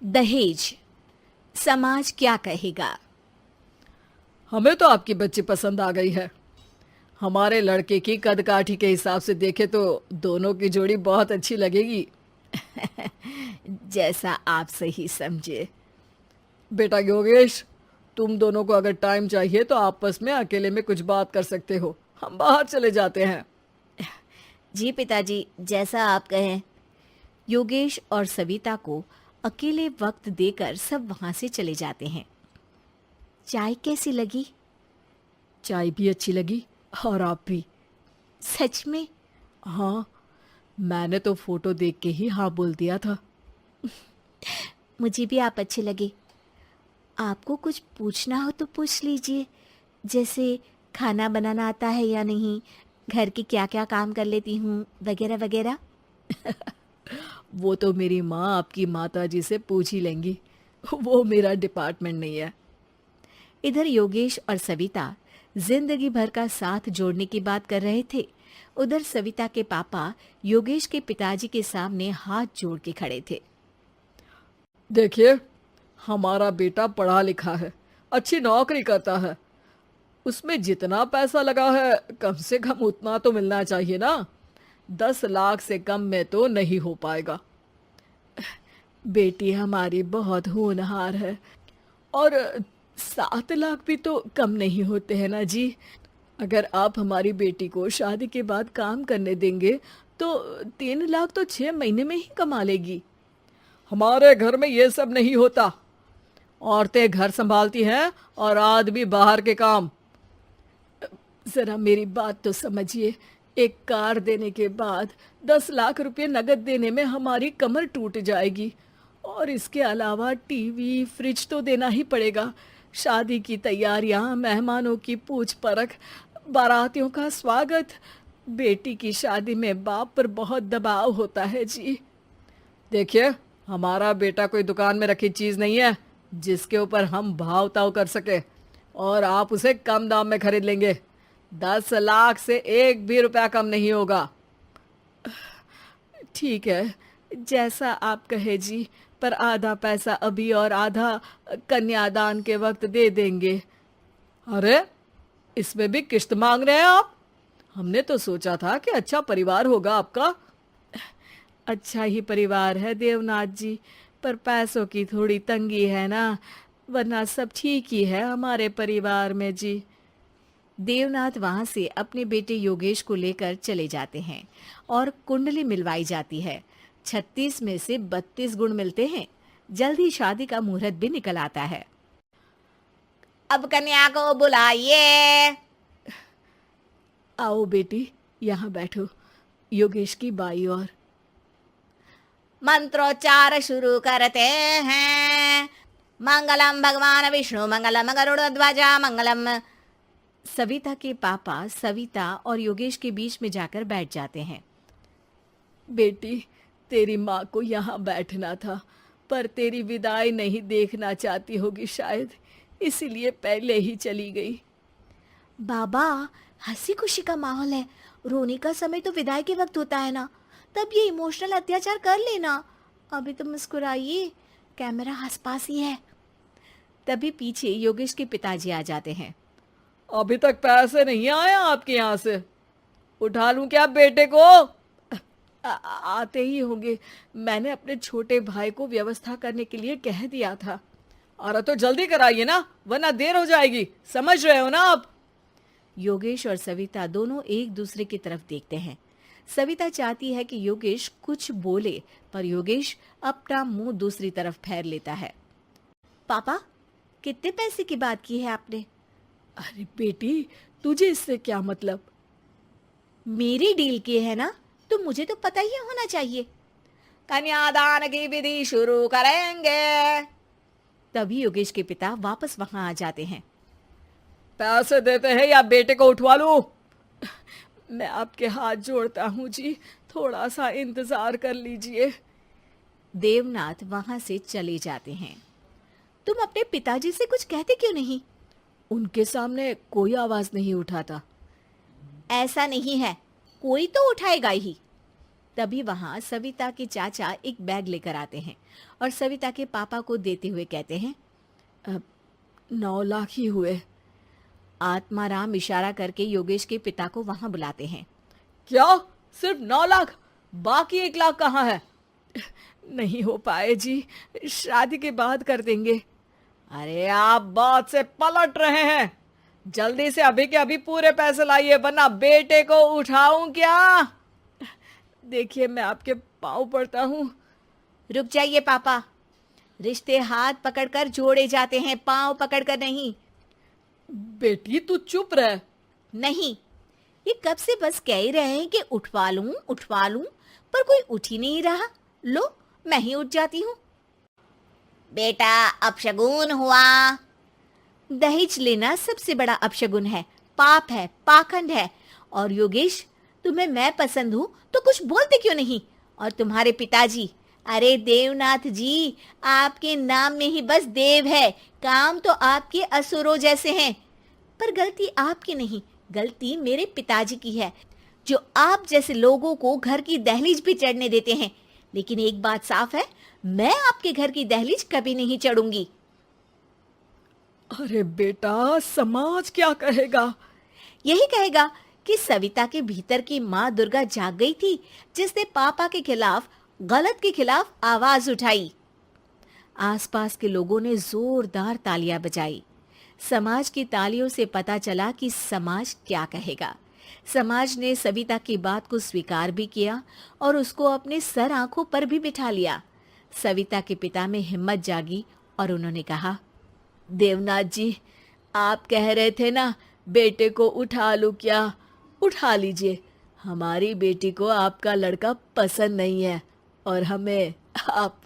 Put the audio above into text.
दहेज, समाज क्या कहेगा। हमें तो आपकी बच्ची पसंद आ गई है। हमारे लड़के की कद काठी के हिसाब से देखे तो दोनों की जोड़ी बहुत अच्छी लगेगी। जैसा आप सही समझे। बेटा योगेश, तुम दोनों को अगर टाइम चाहिए तो आपस में अकेले में कुछ बात कर सकते हो। हम बाहर चले जाते हैं। जी पिताजी, जैसा आप कहें। योगेश और सविता को अकेले वक्त देकर सब वहां से चले जाते हैं। चाय कैसी लगी? चाय भी अच्छी लगी और आप भी। सच में? हाँ, मैंने तो फोटो देख के ही हाँ बोल दिया था। मुझे भी आप अच्छे लगे। आपको कुछ पूछना हो तो पूछ लीजिए, जैसे खाना बनाना आता है या नहीं, घर के क्या क्या काम कर लेती हूँ, वगैरह वगैरह। वो तो मेरी माँ आपकी माता जी से पूछ ही लेंगी। वो मेरा डिपार्टमेंट नहीं है। इधर योगेश और सविता जिंदगी भर का साथ जोड़ने की बात कर रहे थे। उधर सविता के पापा योगेश के पिताजी के सामने हाथ जोड़ के खड़े थे। देखिए, हमारा बेटा पढ़ा लिखा है, अच्छी नौकरी करता है। उसमें जितना पैसा लगा है कम से कम उतना तो मिलना चाहिए ना। 10 लाख से कम में तो नहीं हो पाएगा। बेटी हमारी बहुत होनहार है और 7 लाख भी तो कम नहीं होते हैं ना जी। अगर आप हमारी बेटी को शादी के बाद काम करने देंगे तो 3 लाख तो 6 महीने में ही कमा लेगी। हमारे घर में ये सब नहीं होता। औरतें घर संभालती हैं और आदमी बाहर के काम। जरा मेरी बात तो समझिए। एक कार देने के बाद 10 लाख रुपए नगद देने में हमारी कमर टूट जाएगी। और इसके अलावा टीवी फ्रिज तो देना ही पड़ेगा। शादी की तैयारियां, मेहमानों की पूछ परख, बारातियों का स्वागत। बेटी की शादी में बाप पर बहुत दबाव होता है जी। देखिए, हमारा बेटा कोई दुकान में रखी चीज नहीं है जिसके ऊपर हम भाव ताव कर सके और आप उसे कम दाम में खरीद लेंगे। 10 लाख से एक भी रुपया कम नहीं होगा। ठीक है, जैसा आप कहे जी, पर आधा पैसा अभी और आधा कन्यादान के वक्त दे देंगे। अरे, इसमें भी किश्त मांग रहे हैं आप? हमने तो सोचा था कि अच्छा परिवार होगा आपका। अच्छा ही परिवार है देवनाथ जी, पर पैसों की थोड़ी तंगी है ना, वरना सब ठीक ही है हमारे परिवार में जी। देवनाथ वहां से अपने बेटे योगेश को लेकर चले जाते हैं और कुंडली मिलवाई जाती है। 36 में से 32 गुण मिलते हैं। जल्दी शादी का मुहूर्त भी निकल आता है। अब कन्या को बुलाइए। आओ बेटी, यहाँ बैठो, योगेश की बाई और। मंत्रोच्चार शुरू करते हैं। मंगलम भगवान विष्णु मंगलम गरुड़ध्वजा मंगलम। सविता के पापा सविता और योगेश के बीच में जाकर बैठ जाते हैं। बेटी, तेरी माँ को यहाँ बैठना था, पर तेरी विदाई नहीं देखना चाहती होगी शायद, इसीलिए पहले ही चली गई। बाबा, हंसी खुशी का माहौल है, रोने का समय तो विदाई के वक्त होता है ना, तब ये इमोशनल अत्याचार कर लेना। अभी तो मुस्कुराइए, कैमरा आसपास ही है। तभी पीछे योगेश के पिताजी आ जाते हैं। अभी तक पैसे नहीं आए आपके यहाँ से? उठा लूं क्या बेटे को? आते ही होंगे, मैंने अपने छोटे भाई को व्यवस्था करने के लिए कह दिया था। अरे तो जल्दी कराइए ना, वरना देर हो जाएगी। समझ रहे हो ना आप? योगेश और सविता दोनों एक दूसरे की तरफ देखते हैं। सविता चाहती है कि योगेश कुछ बोले, पर योगेश अपना मुंह दूसरी तरफ फेर लेता है। पापा, कितने पैसे की बात की है आपने? अरे बेटी, तुझे इससे क्या मतलब? मेरी डील की है ना, तो मुझे तो पता ही होना चाहिए। कन्यादान की विधि शुरू करेंगे। तभी योगेश के पिता वापस वहां आ जाते हैं। पैसे देते हैं या बेटे को उठवा लूं? मैं आपके हाथ जोड़ता हूँ जी, थोड़ा सा इंतजार कर लीजिए। देवनाथ वहां से चले जाते हैं। तुम अपने पिताजी से कुछ कहते क्यों नहीं? उनके सामने कोई आवाज नहीं उठाता। ऐसा नहीं है, कोई तो उठाएगा ही। तभी वहां सविता के चाचा एक बैग लेकर आते हैं और सविता के पापा को देते हुए कहते हैं। 9 लाख ही हुए। आत्माराम इशारा करके योगेश के पिता को वहां बुलाते हैं। क्या? सिर्फ 9 लाख? बाकी 1 लाख कहाँ है? नहीं हो पाए जी, शादी के बाद कर देंगे। अरे आप बात से पलट रहे हैं। जल्दी से अभी के अभी पूरे पैसे लाइए, वरना बेटे को उठाऊं क्या? देखिए मैं आपके पाँव पड़ता हूँ। रुक जाइए पापा, रिश्ते हाथ पकड़कर जोड़े जाते हैं, पांव पकड़कर नहीं। बेटी तू चुप रह। नहीं, ये कब से बस कह ही रहे हैं कि उठवा लूं, पर कोई उठ ही नहीं रहा। लो, मैं ही उठ जाती हूँ। बेटा, अपशगुन हुआ। दहेज लेना सबसे बड़ा अपशगुन है, पाप है, पाखंड है। और योगेश, तुम्हें मैं पसंद हूँ तो कुछ बोलते क्यों नहीं? और तुम्हारे पिताजी, अरे देवनाथ जी, आपके नाम में ही बस देव है, काम तो आपके असुरों जैसे हैं। पर गलती आपकी नहीं, गलती मेरे पिताजी की है, जो आप जैसे लोगों को घर की दहलीज भी चढ़ने देते हैं। लेकिन एक बात साफ है, मैं आपके घर की दहलीज कभी नहीं चढ़ूंगी। अरे बेटा, समाज क्या कहेगा? यही कहेगा कि सविता के भीतर की माँ दुर्गा जाग गई थी, जिसने पापा के खिलाफ, गलत के खिलाफ आवाज उठाई। आसपास के लोगों ने जोरदार तालियां बजाई। समाज की तालियों से पता चला कि समाज क्या कहेगा। समाज ने सविता की बात को स्वीकार भी किया और उसको अपने सर आंखों पर भी बिठा लिया। सविता के पिता में हिम्मत जागी और उन्होंने कहा, देवनाथ जी, आप कह रहे थे ना बेटे को उठा लूं क्या? उठा लीजिए। हमारी बेटी को आपका लड़का पसंद नहीं है और हमें आप